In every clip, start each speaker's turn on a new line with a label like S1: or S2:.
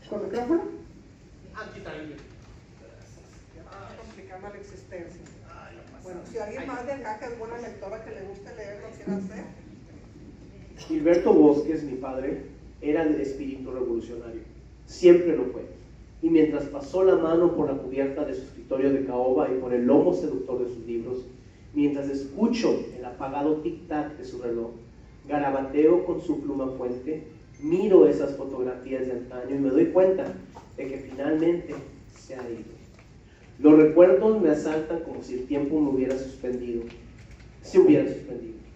S1: ¿Con micrófono?
S2: Aquí también.
S1: Ya está complicando la existencia. Bueno, si alguien más de acá que es buena lectora, que le guste leer, lo quiere hacer.
S3: Gilberto Bosques, mi padre, era de espíritu revolucionario. Siempre lo fue. Y mientras pasó la mano por la cubierta de su escritorio de caoba y por el lomo seductor de sus libros, mientras escucho el apagado tic-tac de su reloj, garabateo con su pluma fuente, miro esas fotografías de antaño y me doy cuenta de que finalmente se ha ido. Los recuerdos me asaltan como si el tiempo se hubiera suspendido.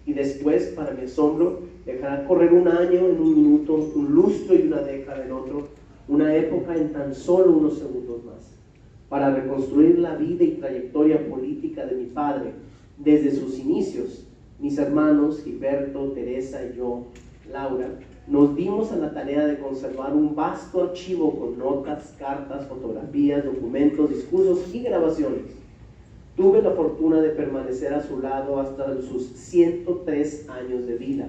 S3: Y después, para mi asombro, dejará correr un año en un minuto, un lustro y una década en otro, una época en tan solo unos segundos más, para reconstruir la vida y trayectoria política de mi padre desde sus inicios. Mis hermanos, Gilberto, Teresa y yo, Laura, nos dimos a la tarea de conservar un vasto archivo con notas, cartas, fotografías, documentos, discursos y grabaciones. Tuve la fortuna de permanecer a su lado hasta sus 103 años de vida.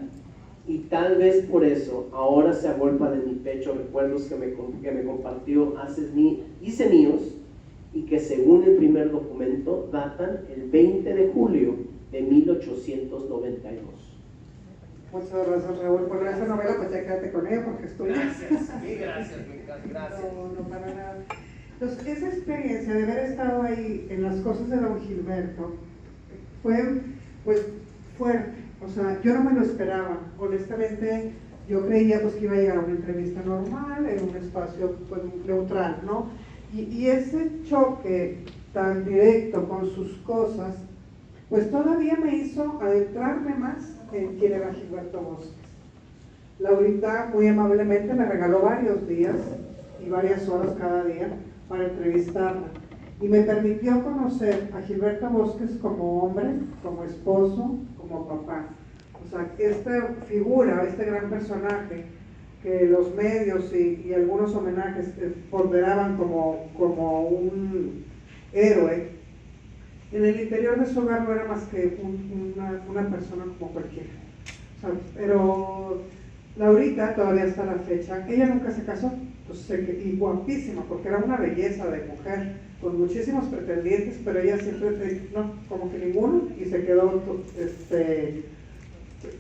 S3: Y tal vez por eso ahora se agolpan en mi pecho recuerdos que me compartió hice míos y que según el primer documento datan el 20 de julio de 1892.
S1: Muchas gracias, Raúl. Bueno, esa novela pues ya quédate con ella porque es tuya.
S2: Gracias, mil gracias, gracias.
S1: No, para nada. Entonces, esa experiencia de haber estado ahí en las cosas de don Gilberto fue pues fuerte. O sea, yo no me lo esperaba. Honestamente, yo creía pues que iba a llegar a una entrevista normal, en un espacio pues neutral, ¿no? Y ese choque tan directo con sus cosas, pues todavía me hizo adentrarme más en quién era Gilberto Bosques. Laurita muy amablemente me regaló varios días y varias horas cada día para entrevistarla y me permitió conocer a Gilberto Bosques como hombre, como esposo, como papá. O sea, esta figura, este gran personaje que los medios y algunos homenajes ponderaban como un héroe, en el interior de su hogar no era más que una persona como cualquiera. O sea, pero Laurita todavía hasta la fecha, ella nunca se casó, y guapísima, porque era una belleza de mujer, con muchísimos pretendientes, pero ella siempre, no, como que ninguno, y se quedó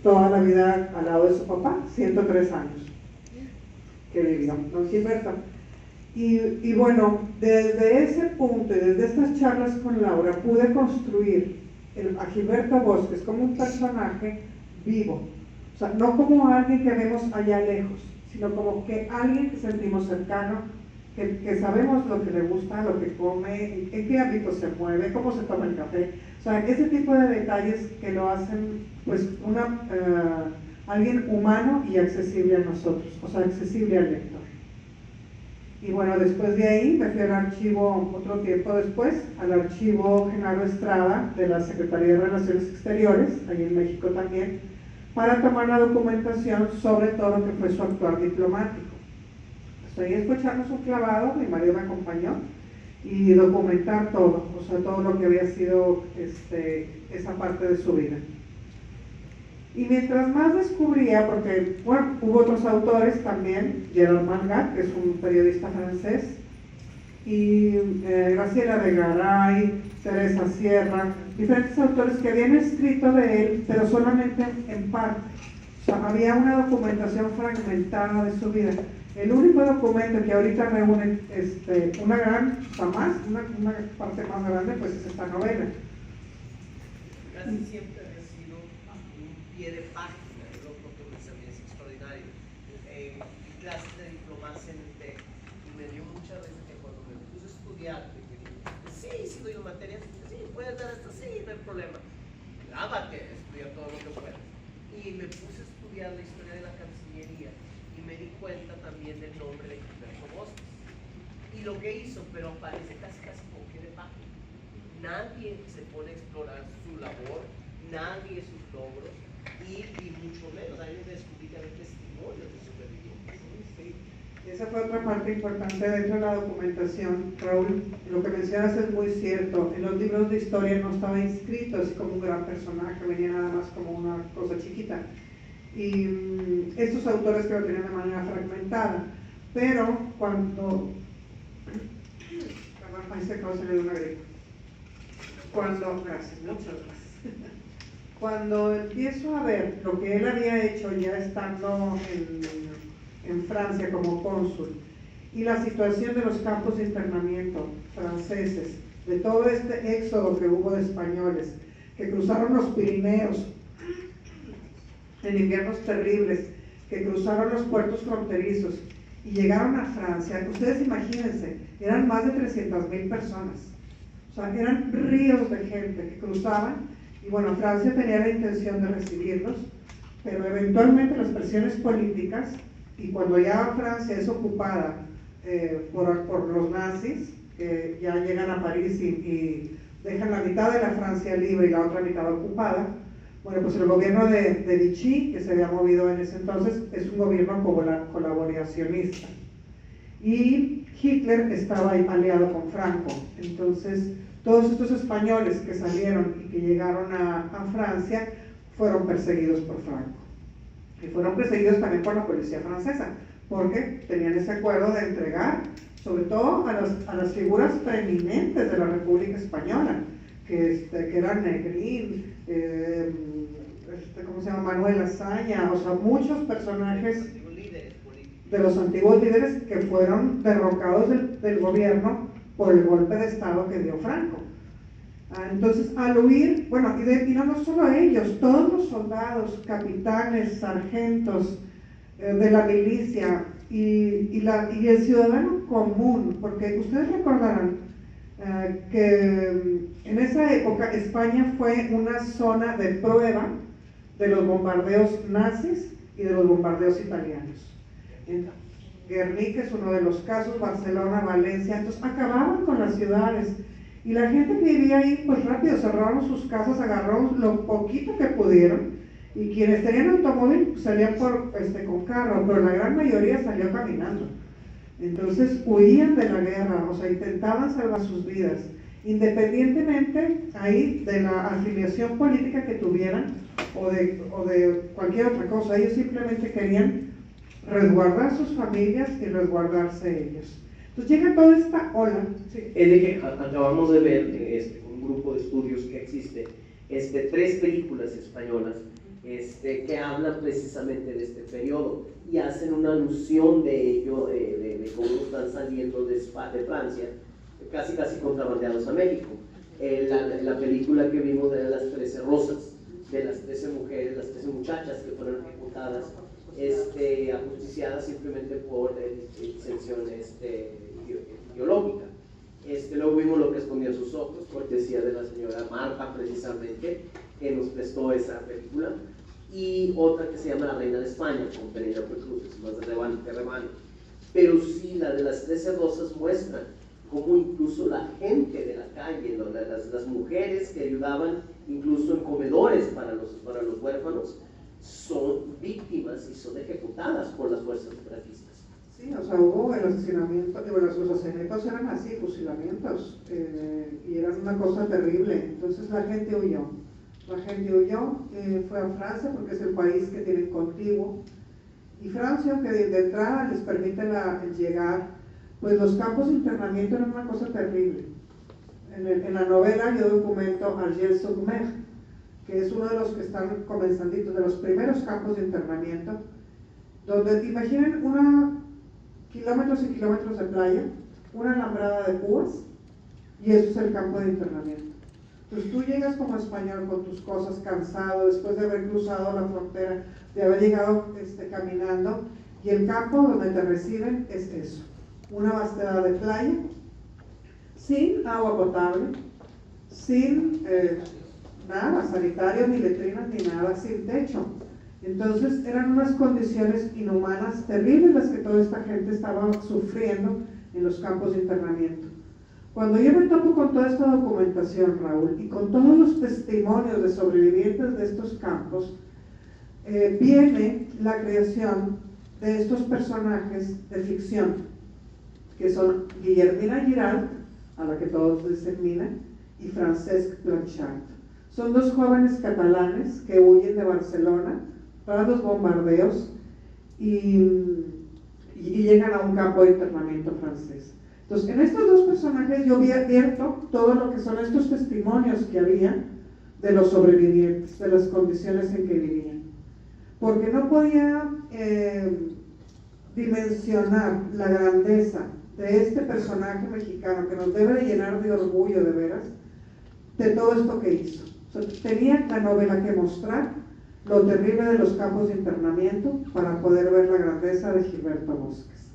S1: toda la vida al lado de su papá, 103 años que vivió, don Gilberto. Y bueno, desde ese punto y desde estas charlas con Laura pude construir a Gilberto Bosques como un personaje vivo, o sea, no como alguien que vemos allá lejos, sino como que alguien que sentimos cercano, que sabemos lo que le gusta, lo que come, en qué ámbito se mueve, cómo se toma el café, o sea, ese tipo de detalles que lo hacen pues alguien humano y accesible a nosotros, o sea, accesible al lector. Y bueno, después de ahí me fui al archivo, otro tiempo después, al archivo Genaro Estrada de la Secretaría de Relaciones Exteriores, ahí en México también, para tomar la documentación sobre todo lo que fue su actuar diplomático. Pues ahí escucharnos un clavado, mi marido me acompañó, y documentar todo, o sea, todo lo que había sido esa parte de su vida. Y mientras más descubría, porque bueno, hubo otros autores también, Gerard Mangat, que es un periodista francés, y Graciela de Garay, Teresa Sierra, diferentes autores que habían escrito de él, pero solamente en parte. O sea, había una documentación fragmentada de su vida. El único documento que ahorita reúne una parte más grande, pues es esta novela.
S2: Casi siempre ha sido un pie de página, ¿no? Porque es extraordinario. Mi clase de diplomacia en el TEC me dio muchas veces que cuando me puse a estudiar, sí doy materias, sí, puedes dar esto, sí, no hay problema. Lámate, estudia todo lo que puedas. Y me puse a estudiar la historia de la Cancillería y me di cuenta también del nombre de Gilberto Bosques. Y lo que hizo, pero parece casi como pie de página. Nadie se pone a explorar su labor, nadie sus logros, y mucho menos, hay un descubrir que hay testimonios de supervivientes.
S1: Sí. Esa fue otra parte importante dentro de la documentación, Raúl. Lo que mencionas es muy cierto. En los libros de historia no estaba inscrito así como un gran personaje, venía nada más como una cosa chiquita. Y estos autores que lo tenían de manera fragmentada. Pero cuando, ahí se acabó de salir una gripa. Gracias, muchas gracias. Cuando empiezo a ver lo que él había hecho ya estando en Francia como cónsul, y la situación de los campos de internamiento franceses, de todo este éxodo que hubo de españoles, que cruzaron los Pirineos en inviernos terribles, que cruzaron los puertos fronterizos y llegaron a Francia. Ustedes imagínense, eran más de 300,000 personas, o sea, eran ríos de gente que cruzaban, y bueno, Francia tenía la intención de recibirlos, pero eventualmente las presiones políticas, y cuando ya Francia es ocupada por los nazis, que ya llegan a París y dejan la mitad de la Francia libre y la otra mitad ocupada, bueno, pues el gobierno de Vichy, que se había movido en ese entonces, es un gobierno colaboracionista. Y Hitler estaba ahí aliado con Franco. Entonces, todos estos españoles que salieron y que llegaron a Francia fueron perseguidos por Franco. Y fueron perseguidos también por la policía francesa, porque tenían ese acuerdo de entregar, sobre todo a las figuras preeminentes de la República Española, que eran Negrín, ¿cómo se llama? Manuel Azaña, o sea, muchos personajes de los antiguos líderes que fueron derrocados del gobierno por el golpe de Estado que dio Franco. Entonces, al huir, bueno, y no solo ellos, todos los soldados, capitanes, sargentos de la milicia y el ciudadano común, porque ustedes recordarán que en esa época España fue una zona de prueba de los bombardeos nazis y de los bombardeos italianos. Guernica es uno de los casos, Barcelona, Valencia, entonces acababan con las ciudades, y la gente que vivía ahí pues rápido cerraron sus casas, agarraron lo poquito que pudieron, y quienes tenían automóvil pues, salían con carro, pero la gran mayoría salió caminando. Entonces huían de la guerra, o sea, intentaban salvar sus vidas, independientemente ahí de la afiliación política que tuvieran o de cualquier otra cosa. Ellos simplemente querían resguardar sus familias y resguardarse ellos. Entonces llega toda esta ola.
S3: Sí, es de que acabamos de ver un grupo de estudios que existe, 3 películas españolas que hablan precisamente de este periodo y hacen una alusión de ello, de cómo están saliendo de Francia, casi contrabandeados a México. La película que vimos de las 13 rosas, de las 13 mujeres, las 13 muchachas que fueron ejecutadas, ajusticiadas simplemente por disensión ideológica. Luego vimos Lo que escondía sus ojos, cortesía de la señora Marta, precisamente, que nos prestó esa película, y otra que se llama La Reina de España, con Penélope Cruz, es más de rebano. Pero sí, la de las 13 rosas muestra cómo incluso la gente de la calle, ¿no? las mujeres que ayudaban incluso en comedores para los huérfanos, son víctimas y son ejecutadas por las fuerzas sufragistas.
S1: Sí, o sea, hubo el asesinamiento, los asesinatos eran así, fusilamientos, y eran una cosa terrible. Entonces la gente huyó, fue a Francia porque es el país que tienen contiguo, y Francia, que de entrada les permite llegar, pues los campos de internamiento eran una cosa terrible. En la novela yo documento Argel-sur-Mer, que es uno de los que están comenzanditos, de los primeros campos de internamiento, donde imaginen kilómetros y kilómetros de playa, una alambrada de púas, y eso es el campo de internamiento. Entonces tú llegas como español con tus cosas, cansado, después de haber cruzado la frontera, de haber llegado caminando, y el campo donde te reciben es eso, una vastedad de playa, sin agua potable, sin nada, sanitarios, ni letrinas, ni nada, sin techo. Entonces eran unas condiciones inhumanas, terribles, las que toda esta gente estaba sufriendo en los campos de internamiento. Cuando yo me topo con toda esta documentación, Raúl, y con todos los testimonios de sobrevivientes de estos campos, viene la creación de estos personajes de ficción, que son Guillermina Giralt, a la que todos dicen Mina, y Francesc Blanchard. Son 2 jóvenes catalanes que huyen de Barcelona tras los bombardeos y y llegan a un campo de internamiento francés. Entonces, en estos dos personajes yo vi abierto todo lo que son estos testimonios que había de los sobrevivientes, de las condiciones en que vivían. Porque no podía dimensionar la grandeza de este personaje mexicano que nos debe de llenar de orgullo de veras, de todo esto que hizo. O sea, tenía la novela que mostrar lo terrible de los campos de internamiento para poder ver la grandeza de Gilberto Bosques.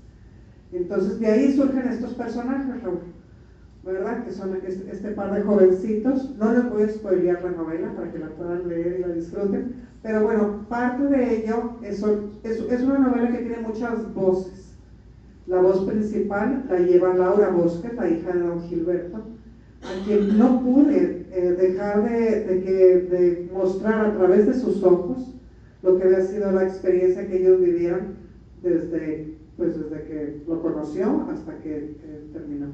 S1: Entonces de ahí surgen estos personajes, Raúl, ¿verdad? Que son este par de jovencitos. No les voy a spoilear la novela para que la puedan leer y la disfruten, pero bueno, parte de ello es una novela que tiene muchas voces. La voz principal la lleva Laura Bosques, la hija de don Gilberto, a quien no pude dejar de mostrar a través de sus ojos lo que había sido la experiencia que ellos vivieron desde que lo conoció hasta que terminó.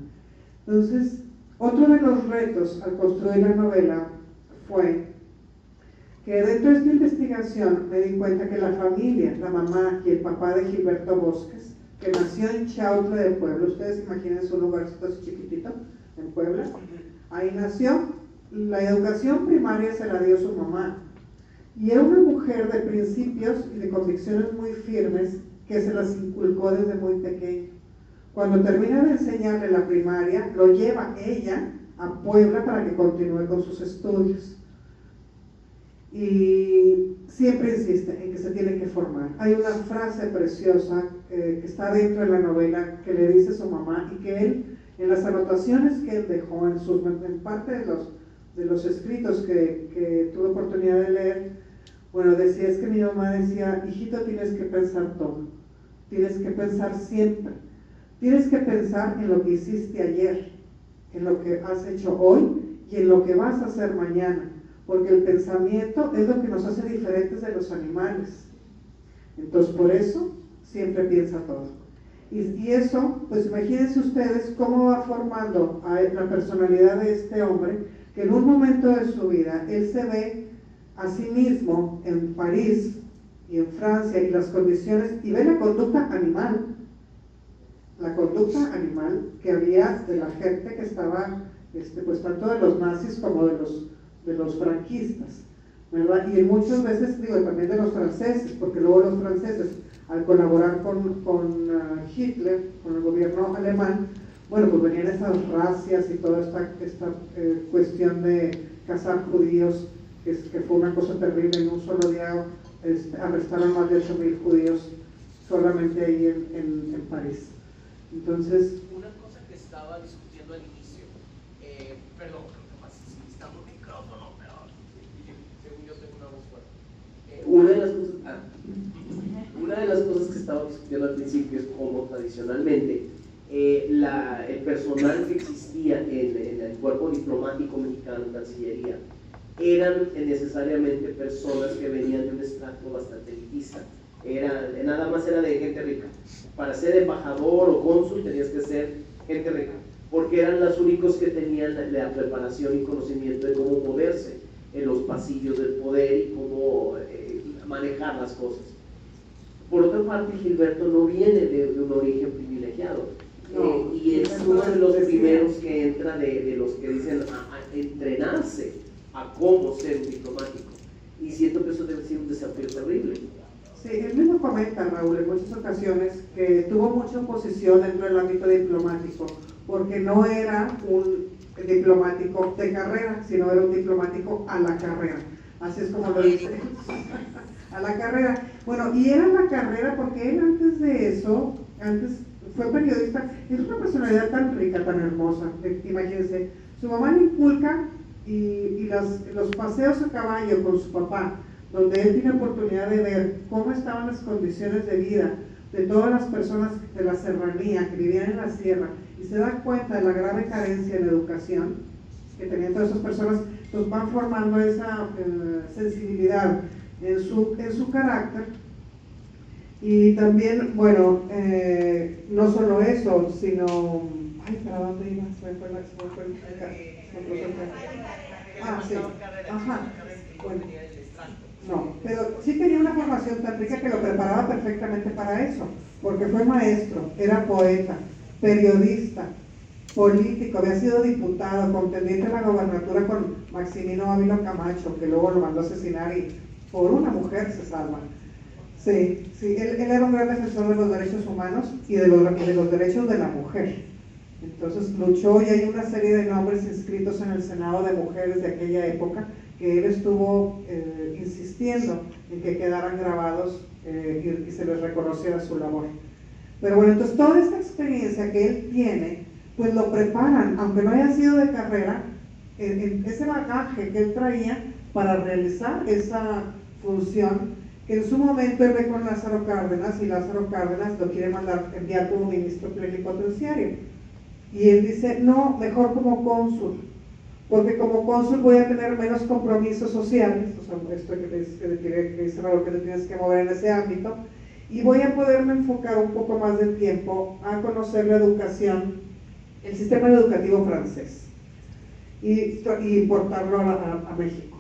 S1: Entonces, otro de los retos al construir la novela fue que dentro de esta investigación me di cuenta que la familia, la mamá y el papá de Gilberto Bosques, que nació en Chautla de Puebla, ustedes imagínense un lugarcito así chiquitito en Puebla, ahí nació, la educación primaria se la dio su mamá, y era una mujer de principios y de convicciones muy firmes que se las inculcó desde muy pequeño. Cuando termina de enseñarle la primaria, lo lleva ella a Puebla para que continúe con sus estudios. Y siempre insiste en que se tiene que formar. Hay una frase preciosa que está dentro de la novela que le dice su mamá y que él, en las anotaciones que él dejó en parte de los escritos que tuve oportunidad de leer, bueno, decía, es que mi mamá decía, hijito, tienes que pensar todo, tienes que pensar siempre, tienes que pensar en lo que hiciste ayer, en lo que has hecho hoy y en lo que vas a hacer mañana, porque el pensamiento es lo que nos hace diferentes de los animales. Entonces, por eso, siempre piensa todo. Y eso, pues imagínense ustedes cómo va formando a la personalidad de este hombre, que en un momento de su vida, él se ve a sí mismo en París y en Francia y las condiciones, y ve la conducta animal que había de la gente que estaba, pues tanto de los nazis como de los franquistas, ¿verdad? Y muchas veces, digo, también de los franceses, porque luego los franceses, al colaborar con Hitler, con el gobierno alemán, bueno, pues venían estas racias y toda esta cuestión de cazar judíos, que fue una cosa terrible. En un solo día arrestaron más de 8,000 judíos solamente ahí en París. Entonces,
S2: una cosa que estaba discutiendo al inicio, perdón, capaz si está por micrófono, pero según yo tengo una voz fuerte.
S3: Una de las cosas que estaba discutiendo al principio es cómo tradicionalmente el personal que existía en el cuerpo diplomático mexicano, en Cancillería, eran necesariamente personas que venían de un estrato bastante elitista. Nada más era de gente rica. Para ser embajador o cónsul tenías que ser gente rica, porque eran los únicos que tenían la preparación y conocimiento de cómo moverse en los pasillos del poder y cómo manejar las cosas. Por otra parte, Gilberto no viene de un origen privilegiado, y es uno de los primeros que entra de los que dicen a entrenarse a cómo ser un diplomático, y siento que eso debe ser un desafío terrible.
S1: sí, él mismo comenta, Raúl, en muchas ocasiones que tuvo mucha oposición dentro del ámbito diplomático, porque no era un diplomático de carrera, sino era un diplomático a la carrera. Así es como lo dice, a la carrera. Bueno, y era la carrera porque él antes de eso, fue periodista. Es una personalidad tan rica, tan hermosa, imagínense, su mamá le inculca y los paseos a caballo con su papá, donde él tiene oportunidad de ver cómo estaban las condiciones de vida de todas las personas de la serranía que vivían en la sierra, y se da cuenta de la grave carencia en educación que tenían todas esas personas. Entonces van formando esa sensibilidad en su carácter. Y también, bueno, no solo eso, sino... Ay, ¿para dónde iba? Sí. Ajá. Bueno, No, pero sí tenía una formación tan rica que lo preparaba perfectamente para eso, porque fue maestro, era poeta, periodista, político, había sido diputado, contendiente a la gobernatura con Maximino Ávila Camacho, que luego lo mandó a asesinar y por una mujer se salva. Sí, sí, él era un gran defensor de los derechos humanos y de los derechos de la mujer. Entonces luchó y hay una serie de nombres inscritos en el Senado de mujeres de aquella época que él estuvo insistiendo en que quedaran grabados y se les reconociera su labor. Pero bueno, entonces toda esta experiencia que él tiene, pues lo preparan, aunque no haya sido de carrera, ese bagaje que él traía para realizar esa función que en su momento él ve con Lázaro Cárdenas y Lázaro Cárdenas lo quiere enviar como ministro plenipotenciario. Y él dice, no, mejor como cónsul, porque como cónsul voy a tener menos compromisos sociales, o sea, esto que dice Raúl, que te tienes que mover en ese ámbito, y voy a poderme enfocar un poco más del tiempo a conocer la educación, el sistema educativo francés, y importarlo a México.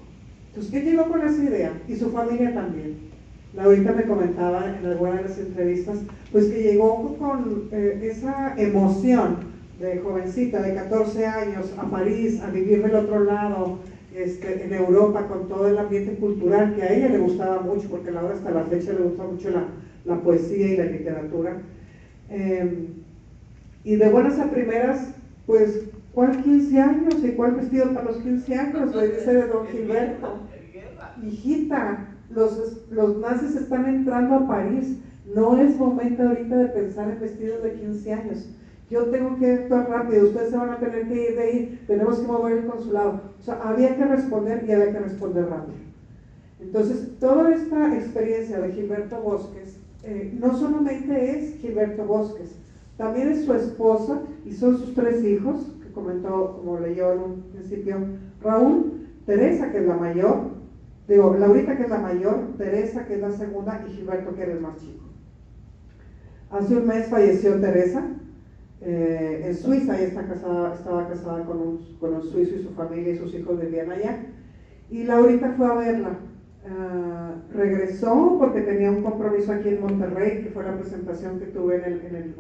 S1: Entonces, él llegó con esa idea, y su familia también. Laurita me comentaba en alguna de las entrevistas, pues que llegó con esa emoción de jovencita de 14 años a París, a vivir del otro lado, en Europa, con todo el ambiente cultural que a ella le gustaba mucho, porque a Laura hasta la fecha le gusta mucho la poesía y la literatura. Y de buenas a primeras, pues, ¿cuál 15 años y cuál vestido para los 15 años? Le dice de don Gilberto, hijita, los nazis están entrando a París, no es momento ahorita de pensar en vestidos de 15 años. Yo tengo que actuar rápido, ustedes se van a tener que ir de ahí, tenemos que mover el consulado. O sea, había que responder y había que responder rápido. Entonces, toda esta experiencia de Gilberto Bosques, no solamente es Gilberto Bosques, también es su esposa y son sus 3 hijos, que comentó, como leyó en un principio Raúl, Teresa, que es la mayor, Laurita, que es la mayor, Teresa, que es la segunda, y Gilberto, que era el más chico. Hace un mes falleció Teresa, en Suiza. Ella estaba casada con un suizo y su familia y sus hijos vivían allá, y Laurita fue a verla. Regresó porque tenía un compromiso aquí en Monterrey, que fue la presentación que tuve el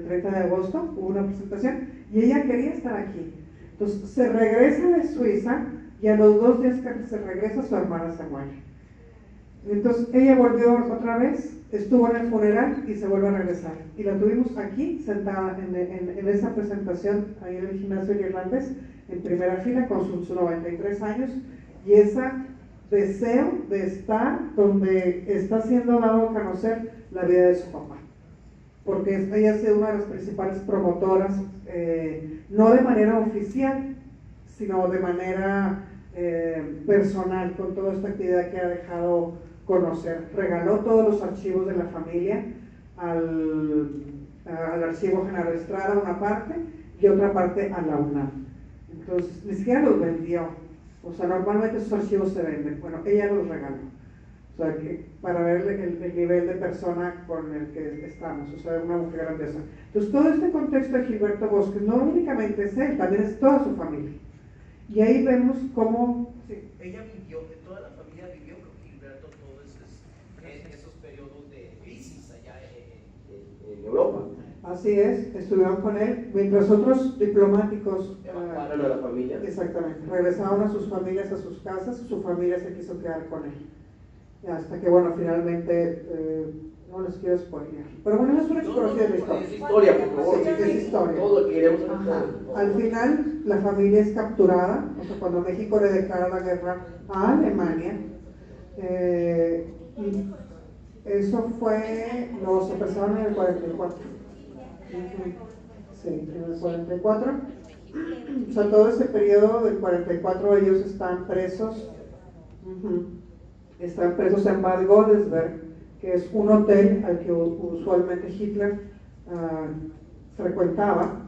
S1: 30 de agosto, hubo una presentación, y ella quería estar aquí. Entonces se regresa de Suiza, y a los 2 días que se regresa, su hermana se muere. Entonces ella volvió otra vez, estuvo en el funeral y se vuelve a regresar. Y la tuvimos aquí, sentada en esa presentación, ahí en el gimnasio irlandés, en primera fila, con sus 93 años, y ese deseo de estar donde está siendo dado a conocer la vida de su papá. Porque ella ha sido una de las principales promotoras, no de manera oficial, sino de manera personal, con toda esta actividad que ha dejado conocer. Regaló todos los archivos de la familia al Archivo General Estrada, una parte, y otra parte a la UNAM. Entonces, ni siquiera los vendió. O sea, normalmente esos archivos se venden. Bueno, ella los regaló. O sea, que para ver el nivel de persona con el que estamos. O sea, una mujer grandiosa. Entonces, todo este contexto de Gilberto Bosques no únicamente es él, también es toda su familia. Y ahí vemos cómo...
S2: Sí, ella vivió, toda la familia vivió con Gilberto todos esos periodos de crisis allá en Europa.
S1: Así es, estuvieron con él, mientras otros diplomáticos
S3: evacuaron a la familia.
S1: Exactamente, regresaron a sus familias, a sus casas, su familia se quiso quedar con él. Hasta que, bueno, finalmente, no les quiero spoiler. Pero bueno, es una exploración de la historia.
S3: Es historia, por favor.
S1: Sí, es historia.
S3: Todo lo que queremos saber.
S1: Al final, la familia es capturada, o sea, cuando México le declara la guerra a Alemania, y eso fue, los apresaron en el 44. Sí, en el 44. O sea, todo ese periodo del 44 ellos están presos. Están presos en Bad Godesberg, que es un hotel al que usualmente Hitler frecuentaba,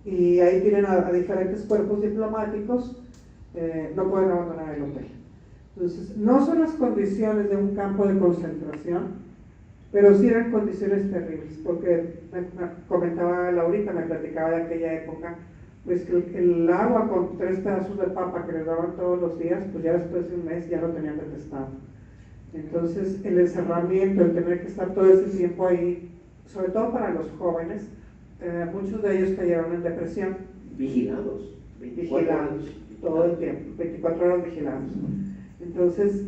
S1: y ahí tienen a diferentes cuerpos diplomáticos, no pueden abandonar el hotel. Entonces, no son las condiciones de un campo de concentración, pero sí eran condiciones terribles, porque me comentaba Laurita, me platicaba de aquella época, pues que el agua con 3 pedazos de papa que les daban todos los días, pues ya después de un mes ya lo tenían detestado. Entonces el encerramiento, el tener que estar todo ese tiempo ahí, sobre todo para los jóvenes, muchos de ellos cayeron en depresión.
S3: Vigilados. 24
S1: Vigilados,
S3: horas.
S1: todo el tiempo, 24 horas vigilados. Entonces,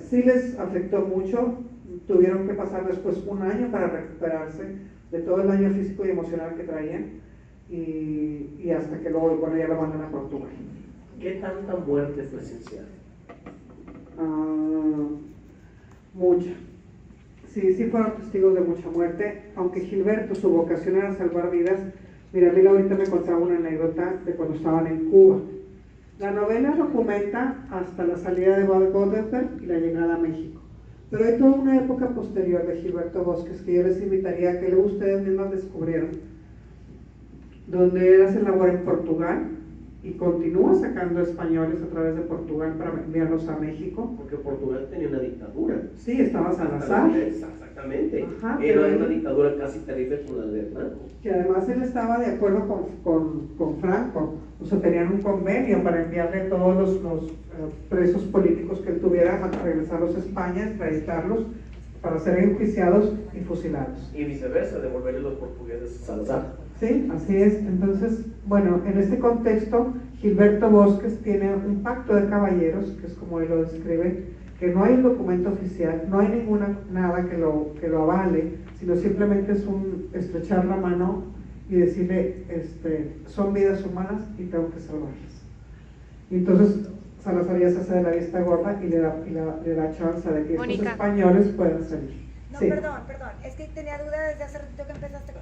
S1: sí les afectó mucho, tuvieron que pasar después un año para recuperarse de todo el daño físico y emocional que traían, y hasta que luego, bueno, ya lo mandan a Portugal.
S3: ¿Qué tanta muerte presencial?
S1: Mucha. Sí, sí fueron testigos de mucha muerte, aunque Gilberto, su vocación era salvar vidas. Mira, Mila ahorita me contaba una anécdota de cuando estaban en Cuba. La novela documenta hasta la salida de Godesberg y la llegada a México. Pero hay toda una época posterior de Gilberto Bosques que yo les invitaría a que luego ustedes mismas descubrieran, donde él hace labor en Portugal y continúa sacando españoles a través de Portugal para enviarlos a México.
S3: Porque Portugal tenía una dictadura.
S1: Sí, estaba Salazar.
S3: Exactamente.
S1: Ajá,
S3: Era una dictadura casi terrible como la de Franco.
S1: Que además él estaba de acuerdo con Franco, o sea, tenían un convenio para enviarle todos los presos políticos que él tuviera a regresarlos a España, extraditarlos para ser enjuiciados y fusilados.
S3: Y viceversa, devolverle los portugueses a Salazar.
S1: Sí, así es. Entonces, bueno, en este contexto, Gilberto Bosques tiene un pacto de caballeros, que es como él lo describe, que no hay un documento oficial, no hay nada que lo avale, sino simplemente es un estrechar la mano y decirle, son vidas humanas y tengo que salvarlas. Y entonces Salazar ya se hace de la vista gorda y le da chance de que estos españoles puedan salir.
S4: No,
S1: sí.
S4: Perdón, es que tenía duda desde hace ratito que empezaste.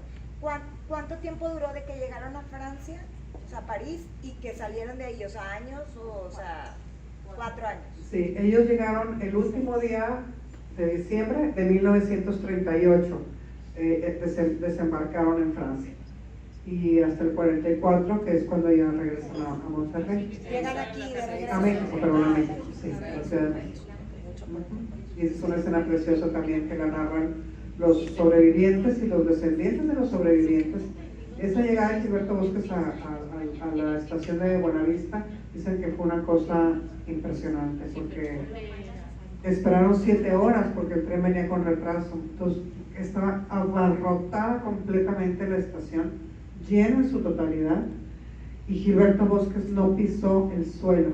S4: ¿Cuánto tiempo duró de que llegaron a Francia, o sea, a París, y que salieron de ahí? O sea, años, o sea, 4 años.
S1: Sí, ellos llegaron el último día de diciembre de 1938, desembarcaron en Francia. Y hasta el 44, que es cuando ya regresan a Monterrey.
S4: Llegan aquí de regreso.
S1: A México, perdón, a México, sí, a la Ciudad de México. Y es una escena preciosa también que la narran los sobrevivientes y los descendientes de los sobrevivientes. Esa llegada de Gilberto Bosques a la estación de Buenavista, dicen que fue una cosa impresionante, porque esperaron 7 horas porque el tren venía con retraso. Entonces estaba abarrotada completamente la estación, llena en su totalidad, y Gilberto Bosques no pisó el suelo.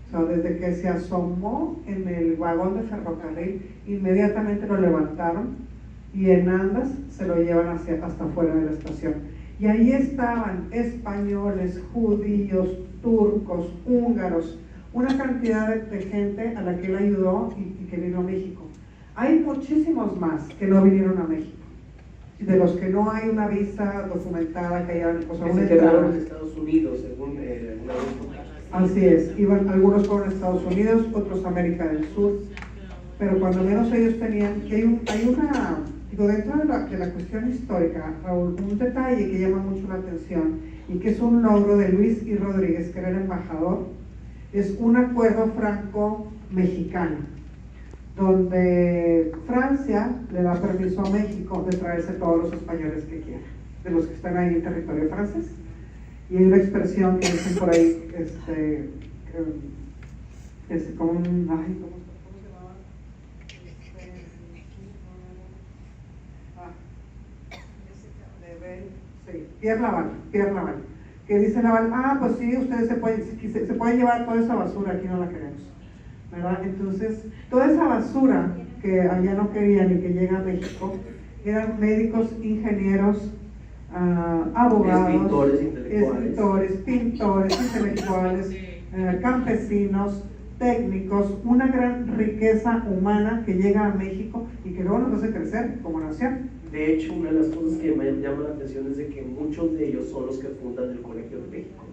S1: O sea, desde que se asomó en el vagón de ferrocarril, inmediatamente lo levantaron y en andas se lo llevan hasta fuera de la estación. Y ahí estaban españoles, judíos, turcos, húngaros, una cantidad de gente a la que él ayudó y que vino a México. Hay muchísimos más que no vinieron a México, de los que no hay una visa documentada que hayan, o sea,
S3: que se quedaron en Estados Unidos, según una vez.
S1: Así es, algunos fueron a Estados Unidos, otros a América del Sur, pero cuando menos ellos tenían, dentro de la cuestión histórica, Raúl, un detalle que llama mucho la atención y que es un logro de Luis I. Rodríguez, que era el embajador, es un acuerdo franco-mexicano, donde Francia le da permiso a México de traerse todos los españoles que quiera, de los que están ahí en territorio francés. Y hay una expresión que dicen por ahí, ¿cómo se llamaba? Pierre Laval, que dice Laval, pues sí, ustedes se pueden llevar toda esa basura, aquí no la queremos, ¿verdad? Entonces, toda esa basura que allá no querían y que llega a México, eran médicos, ingenieros, abogados, escritores, pintores, intelectuales, campesinos, técnicos, una gran riqueza humana que llega a México y que luego nos hace crecer como nación.
S3: De hecho, una de las cosas que me llama la atención es de que muchos de ellos son los que fundan el Colegio de México.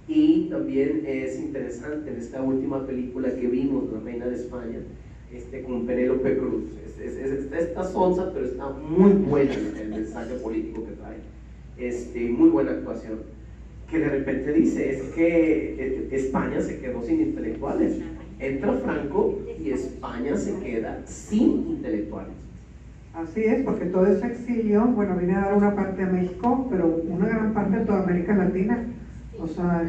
S3: Y también es interesante en esta última película que vimos, La Reina de España, con Penélope Cruz. Está sonsa, pero está muy buena el mensaje político que trae. Muy buena actuación. Que de repente dice, es que España se quedó sin intelectuales. Entra Franco y España se queda sin intelectuales.
S1: Así es, porque todo ese exilio, bueno, viene a dar una parte a México, pero una gran parte a toda América Latina. O sea,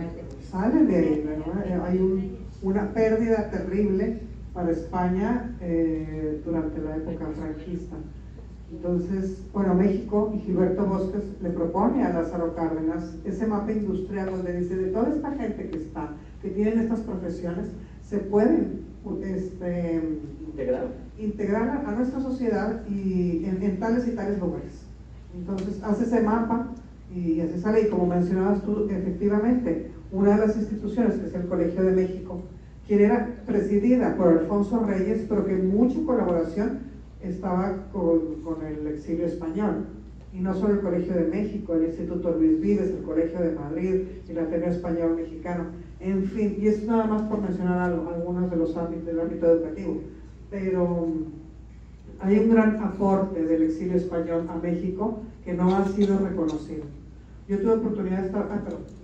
S1: salen de ahí, ¿verdad? Hay una pérdida terrible para España durante la época franquista. Entonces, bueno, México y Gilberto Bosques le propone a Lázaro Cárdenas ese mapa industrial donde dice de toda esta gente que tienen estas profesiones, se pueden integrar a nuestra sociedad y en tales y tales lugares. Entonces hace ese mapa y así sale, y como mencionabas tú, efectivamente, una de las instituciones, que es el Colegio de México, quien era presidida por Alfonso Reyes, pero que en mucha colaboración estaba con el exilio español, y no solo el Colegio de México, el Instituto Luis Vives, el Colegio de Madrid, el Ateneo Español Mexicano, en fin, y eso nada más por mencionar algunos de los ámbitos del ámbito educativo, pero hay un gran aporte del exilio español a México que no ha sido reconocido. Yo tuve oportunidad de estar...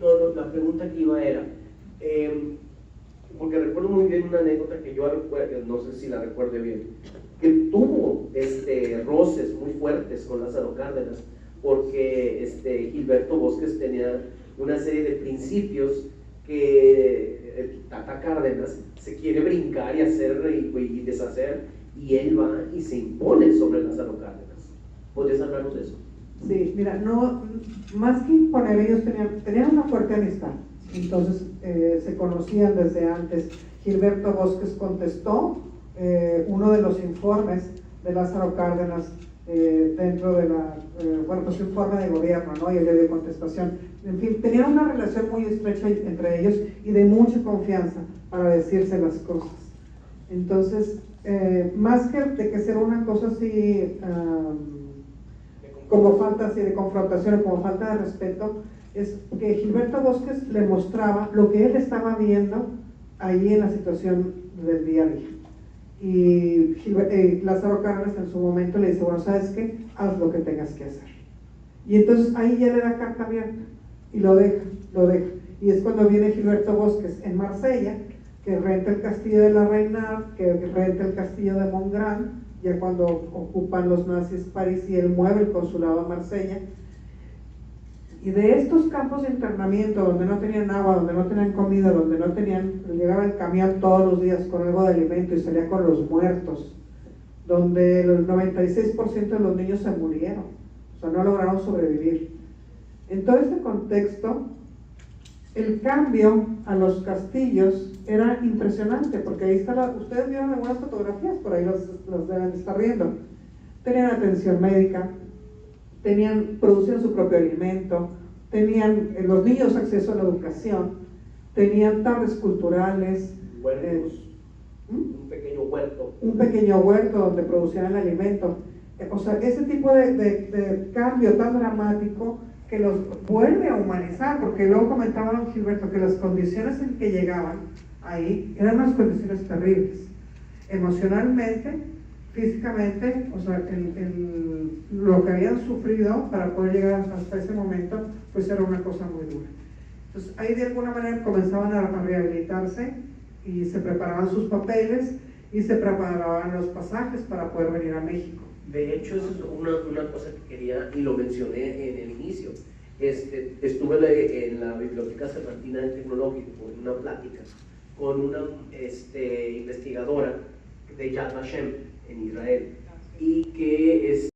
S3: No, la pregunta que iba era, porque recuerdo muy bien una anécdota que yo recuerdo, no sé si la recuerde bien, que tuvo roces muy fuertes con Lázaro Cárdenas, porque Gilberto Bosques tenía una serie de principios que el Tata Cárdenas se quiere brincar y hacer y deshacer, y él va y se impone sobre Lázaro Cárdenas. ¿Podrías hablarnos de eso?
S1: Sí, mira, no, más que imponer, ellos tenían una fuerte amistad, entonces se conocían desde antes. Gilberto Bosques contestó uno de los informes de Lázaro Cárdenas dentro de pues informe de gobierno, ¿no? Y él le dio contestación. En fin, tenían una relación muy estrecha entre ellos y de mucha confianza para decirse las cosas. Entonces, más que de que sea una cosa así, como falta así de confrontación o como falta de respeto, es que Gilberto Bosques le mostraba lo que él estaba viendo ahí en la situación del día a día. Y Lázaro Cárdenas en su momento le dice, bueno, ¿sabes qué? Haz lo que tengas que hacer. Y entonces ahí ya le da carta abierta y lo deja. Y es cuando viene Gilberto Bosques en Marsella, que renta el castillo de la Reina, que renta el castillo de Montgrand, ya cuando ocupan los nazis París, y él mueve el consulado a Marsella. Y de estos campos de internamiento donde no tenían agua, donde no tenían comida, donde no tenían, llegaba el camión todos los días con algo de alimento y salía con los muertos, donde el 96% de los niños se murieron, o sea, no lograron sobrevivir. En todo este contexto, el cambio a los castillos era impresionante, porque ahí está ustedes vieron algunas fotografías, por ahí las deben de estar viendo. Tenían atención médica, producían su propio alimento, tenían los niños acceso a la educación, tenían tardes culturales,
S3: un
S1: pequeño huerto donde producían el alimento. O sea, ese tipo de cambio tan dramático que los vuelve a humanizar, porque luego comentaba Gilberto que las condiciones en que llegaban ahí eran unas condiciones terribles, emocionalmente, físicamente, o sea, lo que habían sufrido para poder llegar hasta ese momento, pues era una cosa muy dura. Entonces ahí de alguna manera comenzaban a rehabilitarse y se preparaban sus papeles y se preparaban los pasajes para poder venir a México.
S3: De hecho, eso es una cosa que quería, y lo mencioné en el inicio. Estuve en la Biblioteca Cervantina del Tecnológico en una plática con una investigadora de Yad Vashem en Israel, y que